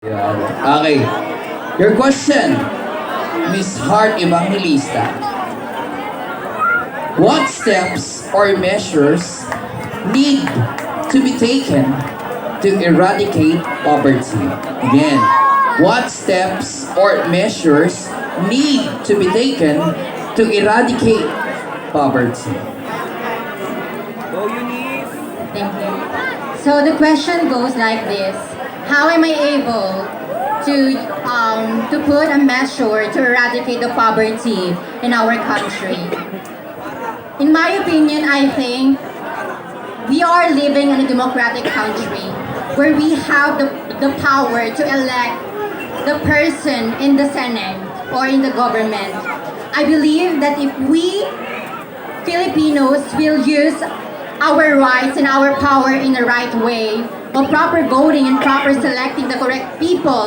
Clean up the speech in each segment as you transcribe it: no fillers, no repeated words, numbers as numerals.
Yeah. Okay. Your question, Miss Heart Evangelista. What steps or measures need to be taken to eradicate poverty? Again, what steps or measures need to be taken to eradicate poverty? Thank you. So the question goes like this: how am I able to put a measure to eradicate the poverty in our country? In my opinion, I think we are living in a democratic country where we have the power to elect the person in the Senate or in the government. I believe that if we Filipinos will use our rights and our power in the right way, of proper voting and proper selecting the correct people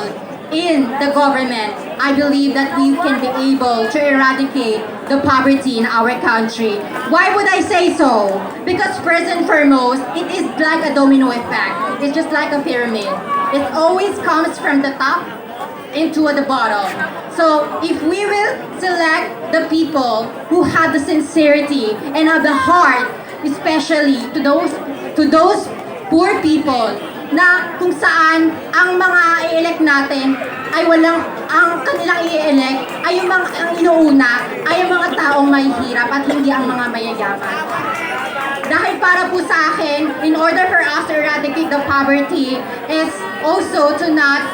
in the government, I believe that we can be able to eradicate the poverty in our country. Why would I say so? Because first and foremost, it is like a domino effect. It's just like a pyramid. It always comes from the top into the bottom. So if we will select the people who have the sincerity and have the heart, especially to those poor people, na kung saan ang mga i-elect natin ay ang kanilang i-elect ay yung mga ang inuuna ay yung mga taong mahihirap at hindi ang mga mayayaman. Dahil para po sa akin, in order for us to eradicate the poverty is also to not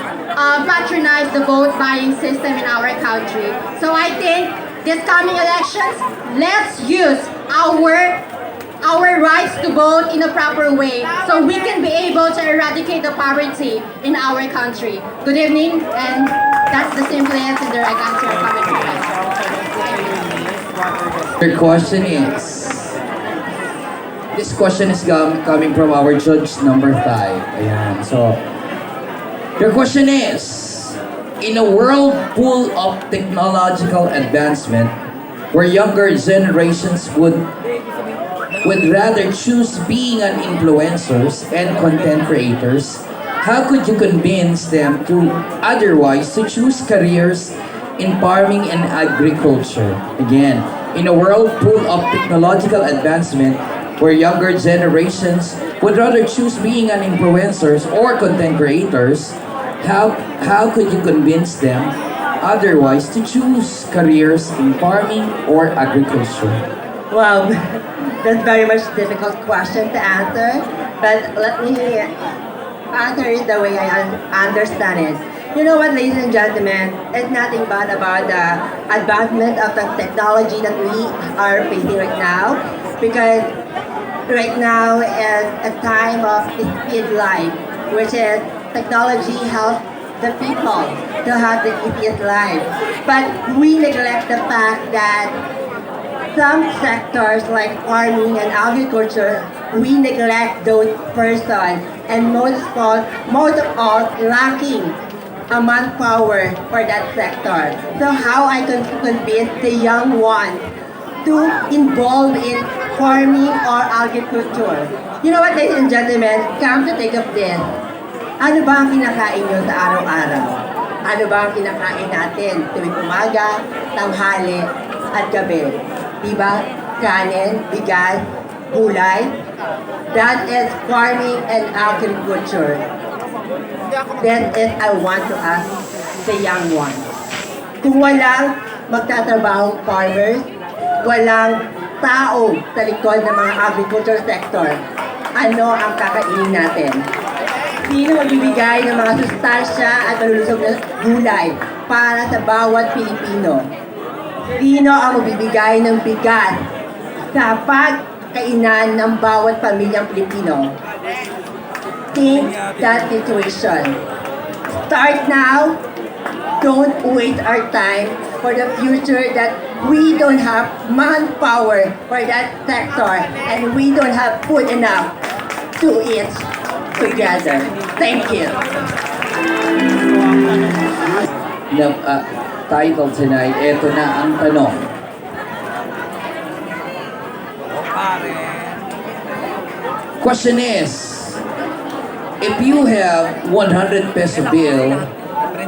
patronize the vote buying system in our country. So I think this coming elections, let's use our rights to vote in a proper way so we can be able to eradicate the poverty in our country. Good evening, and that's the simplest and direct answer coming from us. Your question is, this question is coming from our judge number 5. Ayan. So, your question is, in a world full of technological advancement, where younger generations would rather choose being an influencers and content creators, how could you convince them to otherwise to choose careers in farming and agriculture? Again, in a world full of technological advancement, where younger generations would rather choose being an influencers or content creators, how could you convince them otherwise to choose careers in farming or agriculture? Wow, that's very much difficult question to answer, but let me answer it the way I understand it. You know what, ladies and gentlemen, it's nothing but about the advancement of the technology that we are facing right now, because right now is a time of speed life, which is technology helps the people to have the easiest life. But we neglect the fact that some sectors like farming and agriculture, we neglect those persons, and most of all lacking a manpower for that sector. So how I can convince the young ones to involve in farming or agriculture? You know what, ladies and gentlemen, come to think of this. Ano ba ang kinakain nyo sa araw-araw? Ano ba ang kinakain natin tuwing umaga, tanghali, at gabi? Diba? Kanin, bigas, gulay. That is farming and agriculture. That is I want to ask the young ones. Kung walang magtatrabahong farmers, walang tao sa likod ng mga agriculture sector, ano ang kakainin natin? Sino magbibigay ng mga sustansya at malulusog na gulay para sa bawat Pilipino? Sino ang magbibigay ng bigas sa pagkainan ng bawat pamilyang Pilipino? Think that situation. Start now. Don't waste our time for the future that we don't have manpower for that sector and we don't have food enough to eat together. Thank you. The title tonight, eto na ang tanong. Question is, if you have 100 peso bill,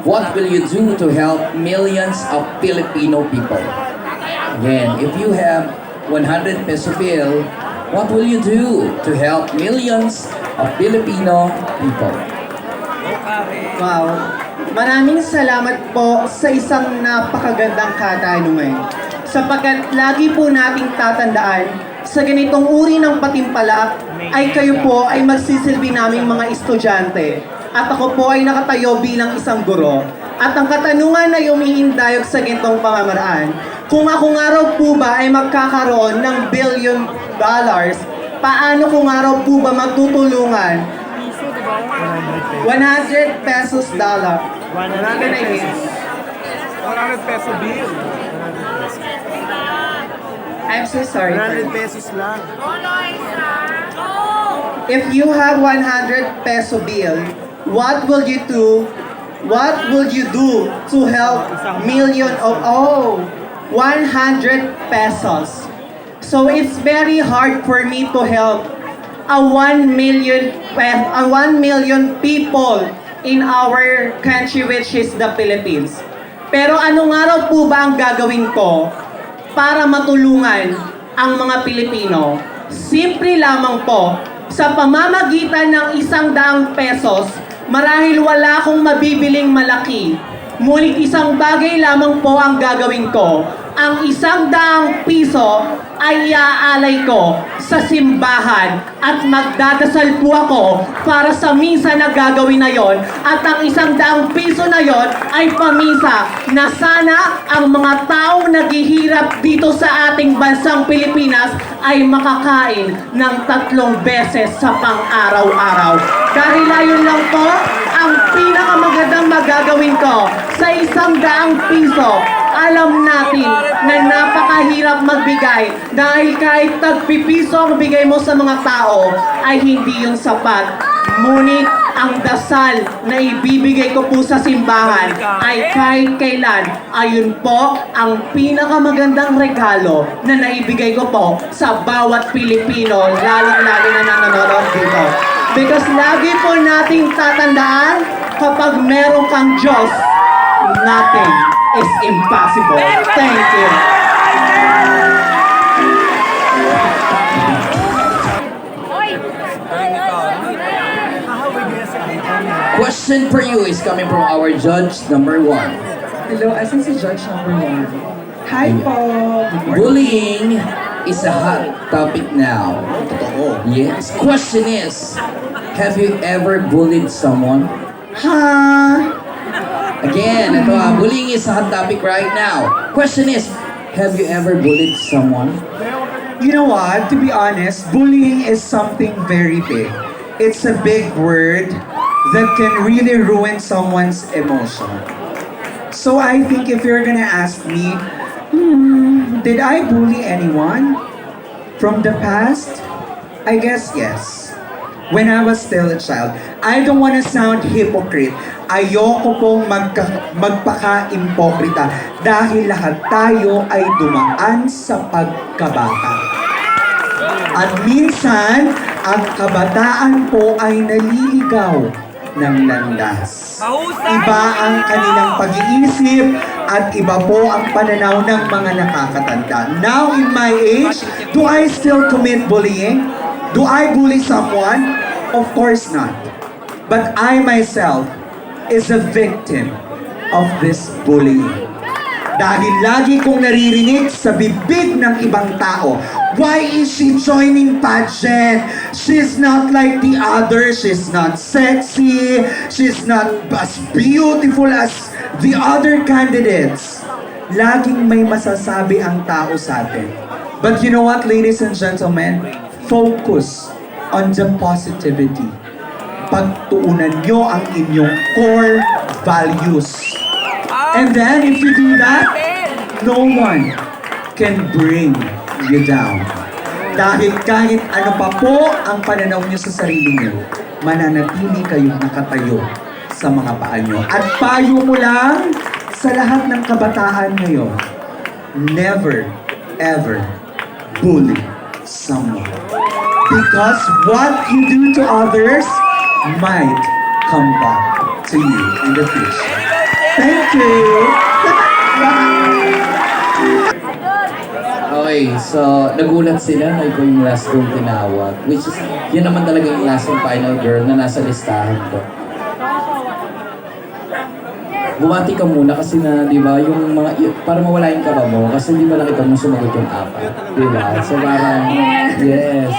what will you do to help millions of Filipino people? Again, if you have 100 peso bill, what will you do to help millions of Filipino people? Wow. Maraming salamat po sa isang napakagandang katanungan. Sapagkat lagi po nating tatandaan, sa ganitong uri ng patimpalak, ay kayo po ay magsisilbi naming mga estudyante. At ako po ay nakatayo bilang isang guro. At ang katanungan ay umihindayog sa ganitong pamamaraan. Kung ako nga raw po ba ay magkakaroon ng $1 billion, paano ko nga raw po ba matutulungan 100 pesos dollar. 100 peso bill. I'm so sorry. 100 pesos lang. If you have 100 peso bill, what will you do? What will you do to help million of 100 pesos? So it's very hard for me to help a 1 million people in our country, which is the Philippines. Pero ano nga raw po ba ang gagawin ko para matulungan ang mga Pilipino? Simple lamang po, sa pamamagitan ng 100 pesos, marahil wala akong mabibiling malaki. Ngunit isang bagay lamang po ang gagawin ko. Ang 100 piso ay iaalay ko sa simbahan at magdadasal po ako para sa misa na gagawin na yon. At ang 100 piso na yon ay pamisa na sana ang mga taong naghihirap dito sa ating bansang Pilipinas ay makakain ng 3 beses sa pang-araw-araw. Dahil ayon lang po, ang pinakamagandang magagawin ko sa 100 piso, alam natin na napakahirap magbigay dahil kahit tagpipiso ang bigay mo sa mga tao ay hindi yung sapat. Ngunit ang dasal na ibibigay ko po sa simbahan ay kahit kailan, ayun po ang pinakamagandang regalo na naibigay ko po sa bawat Pilipino, lalong-lalo na nanonood dito. Because lagi po nating tatandaan, kapag meron kang Diyos, nothing is impossible. Thank you. Question for you is coming from our judge number 1. Hello, asan si Judge number 1? Hi po! Bullying is a hot topic now. Yes. Question is, have you ever bullied someone? Again, bullying is a hot topic right now. Question is, have you ever bullied someone? You know what? To be honest, bullying is something very big. It's a big word that can really ruin someone's emotion. So I think if you're gonna ask me, did I bully anyone from the past? I guess yes. When I was still a child. I don't wanna sound hypocrite. Ayoko pong magpaka-impokrita dahil lahat tayo ay dumaan sa pagkabata. At minsan, ang kabataan po ay naliligaw ng landas. Iba ang kanilang pag-iisip at iba po ang pananaw ng mga nakakatanda. Now in my age, do I still commit bullying? Do I bully someone? Of course not. But I myself is a victim of this bullying. Dahil lagi kong naririnig sa bibig ng ibang tao, why is she joining pageant? She's not like the others. She's not sexy. She's not as beautiful as the other candidates. Laging may masasabi ang tao sa atin. But you know what, ladies and gentlemen? Focus on the positivity. Pagtuunan nyo ang inyong core values. And then, if you do that, no one can bring you down. Dahil kahit ano pa po ang pananaw nyo sa sarili nyo, mananatili kayong nakatayo sa mga paa nyo. At payo mo lang sa lahat ng kabataan ngayon, never, ever bully someone. Because what you do to others might come back to you in the future. Thank you! Okay, so nagulat sila na ikaw yung last kong tinawag. Which is, yun naman talaga yung last and final girl na nasa listahan ko. Bumati ka muna kasi na, di ba, yung mga, para mawala yung kaba mo, kasi di ba nakita mo sumagot yung apat. Di ba? So parang, yes.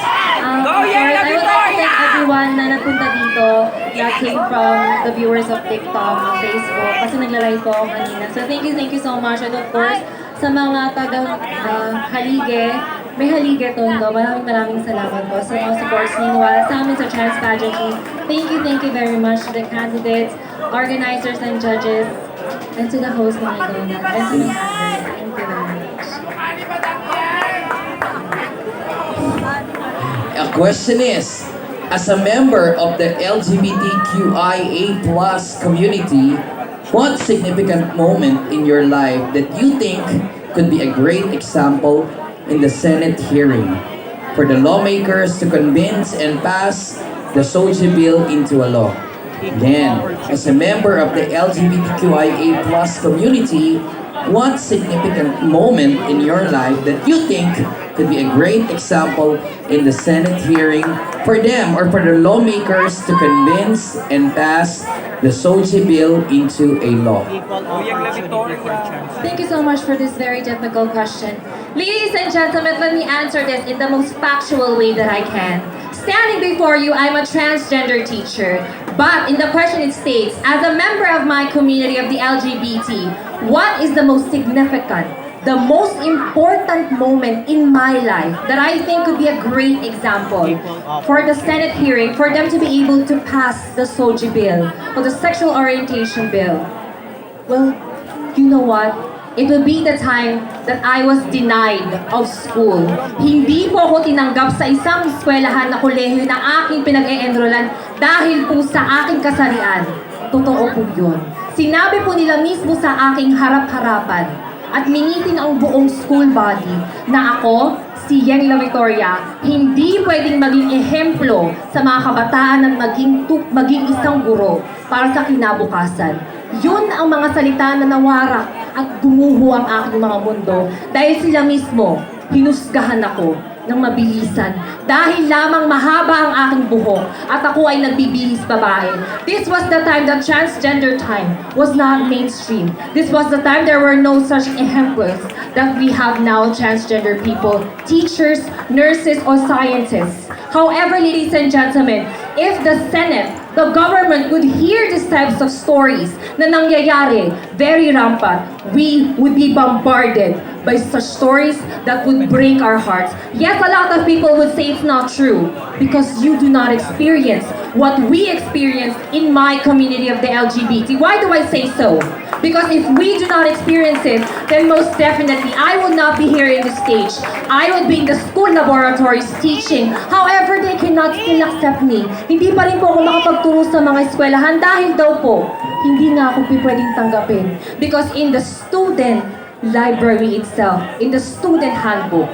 Alright, I would like to thank everyone na napunta dito that came from the viewers of TikTok, Facebook, kasi nagla-live po ako kanina. So thank you so much. And of course, sa mga taga-Halige, Mayhaligue Tondo, maraming salamat po sa mga supports ninyo sa amin sa Trans Pageantry. Thank you very much to the candidates, organizers and judges, and to the host mga Mayhaligue, and to my husband. Thank you very much. A question is, as a member of the LGBTQIA+ community, what significant moment in your life that you think could be a great example in the Senate hearing for the lawmakers to convince and pass the SOGI bill into a law? Again, as a member of the LGBTQIA+ community, what significant moment in your life that you think could be a great example in the Senate hearing for them or for the lawmakers to convince and pass the SOGI bill into a law? Thank you so much for this very difficult question. Ladies and gentlemen, let me answer this in the most factual way that I can. Standing before you, I'm a transgender teacher. But in the question it states, as a member of my community of the LGBT, what is the most significant, the most important moment in my life that I think could be a great example for the Senate hearing, for them to be able to pass the SOGI bill, or the sexual orientation bill? Well, you know what? It will be the time that I was denied of school. Hindi po ako tinanggap sa isang eskwelahan na kolehiyo na aking pinag-e-enrollan dahil po sa aking kasarian. Totoo po yun. Sinabi po nila mismo sa aking harap-harapan at minitin ang buong school body na ako, si Yang La Victoria, hindi pwedeng maging ehemplo sa mga kabataan at maging isang guro para sa kinabukasan. Yun ang mga salita na nawarak at gumuho ang aking mga mundo dahil sila mismo hinusgahan ako ng mabilisan dahil lamang mahaba ang aking buhok at ako ay nagbibihis babae. This was the time that transgender time was not mainstream. This was the time there were no such exemplars that we have now, transgender people, teachers, nurses, or scientists. However, ladies and gentlemen, if the Senate, the government would hear these types of stories na nangyayari, very rampant, we would be bombarded by such stories that would break our hearts. Yes, a lot of people would say it's not true because you do not experience what we experience in my community of the LGBT. Why do I say so? Because if we do not experience it, then most definitely I would not be here in the stage. I would be in the school laboratories teaching. However, they cannot still accept me. Hindi pa rin po ako makapagturo sa mga eskwelahan dahil daw po, hindi nga ako pwedeng tanggapin. Because in the student library itself, in the student handbook,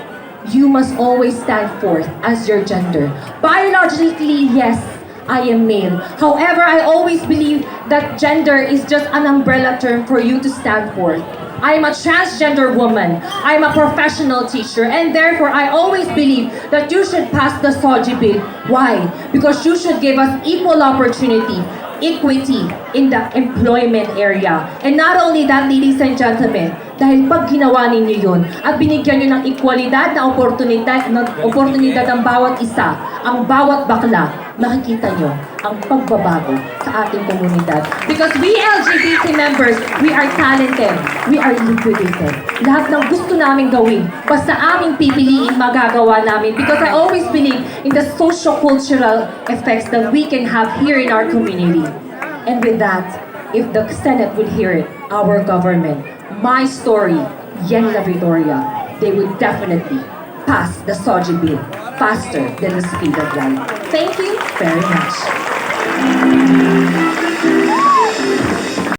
you must always stand forth as your gender. Biologically, yes, I am male. However, I always believe that gender is just an umbrella term for you to stand forth. I'm a transgender woman. I'm a professional teacher, and therefore I always believe that you should pass the SOGI bill. Why? Because you should give us equal opportunity, equity in the employment area. And not only that, ladies and gentlemen, dahil pag ginawa ninyo yun at binigyan nyo ng ekwalidad na oportunidad ng bawat isa, ang bawat bakla, makikita nyo ang pagbabago sa ating komunidad. Because we LGBT members, we are talented, we are liquidated. Lahat ng gusto namin gawin, basta aming pipiliin, magagawa namin. Because I always believe in the socio-cultural effects that we can have here in our community. And with that, if the Senate would hear it, our government, my story, Yang La Victoria, they would definitely pass the SOGI bill faster than the speed of light. Thank you very much.